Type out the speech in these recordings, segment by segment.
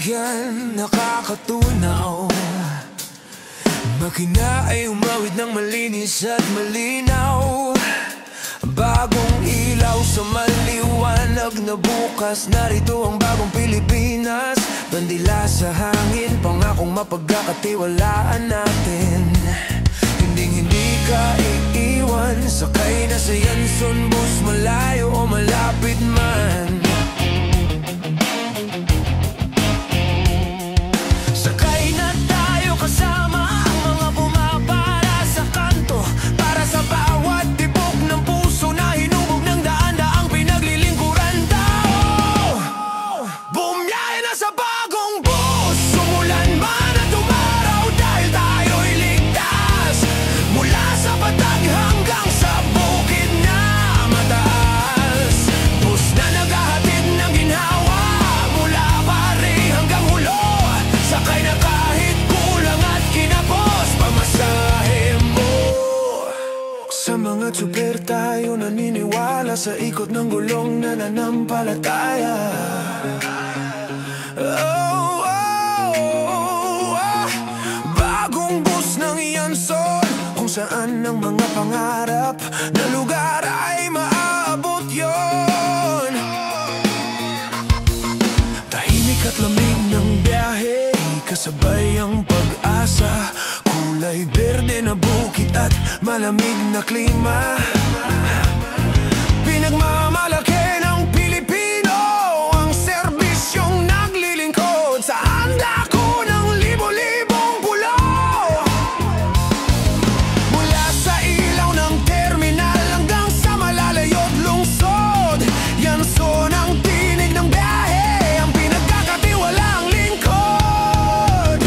yan nakakatunaw. Makina ay umawid ng malinis at malinaw. Bagong ilaw sa maliwanag na bukas. Narito ang bagong Pilipinas. Bandila sa hangin, pangakong mapagkakatiwalaan natin. Hindi ka iiwan. Sakay na sa Yanson bus, malayo o malapit man. Sakay na tayo kasama ang mga pumapara sa kanto, para sa bawat tibok ng puso na hinubog ng daan-daang pinaglilingkuran tao. Bumiyahe na sa bagong bus, umulan man at umaraw, dahil tayo'y ligtas. Mula sa patag hanggang sa bukid na mataas. Bus na naghahatid ng ginhawa, mula pari hanggang hulo. Sakay na kahit kulang at kinapos pamasahe mo. Sa mga tsuper tayo naniniwala, sa ikot ng gulong na nanampalataya. Bagong bus ng Yanson, kung saan ang mga pangarap na lugar ay maaabot yon. Tahimik at lamig ng biyahe, kasabay ang pag-asa. Kulay berde na bukid at malamig na klima. Pinagmamalaki ng Pilipino ang serbisyong naglilingkod sa handako ng libo-libong pulo. Mula sa ilaw ng terminal hanggang sa malalayot lungsod, Yanson ang tinig ng biyahe, ang pinagkakatiwalaang lingkod.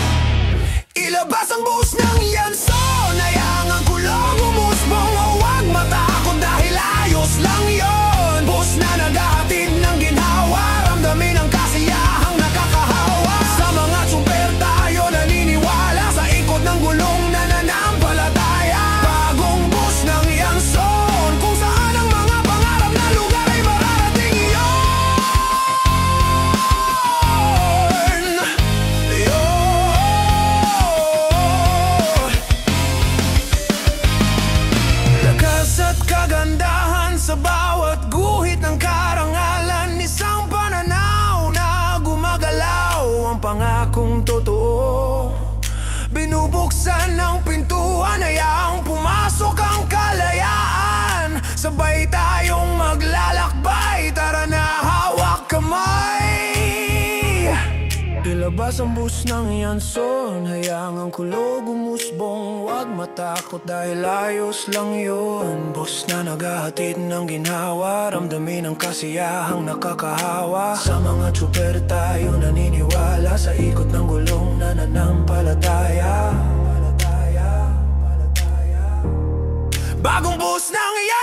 Ilabas ang bus ng Yanson, hayaang ang kulong umusbong. Huwag matakot dahil ayos lang yon. Bus na naghahatid ng ginhawa, ramdamin ang kasiyahang nakakahawa. Sa mga tsuper tayo naniniwala, sa ikot ng gulong na nanampalataya. Bagong bus ng Yanson, kung saan ang mga pangarap na lugar ay mararating yon. Lakas at kagandahan sa bawat guhit ng karangalan, isang pananaw na gumagalaw. Ang pangakong totoo, binubuksan ng pintuan, hayaang pumasok ang kalayaan. Sabay tayong maglalakbay, tara na hawak kamay. Ilabas ang bus ng Yanson, hayaang ang kulog umusbong. Huwag matakot dahil ayos lang yun. Bus na naghahatid ng ginhawa, ramdamin ang kasiyahang nakakahawa. Sa mga tsuper tayo naniniwala, sa ikot ng gulong na nanampalataya. Bagong bus ng Yanson.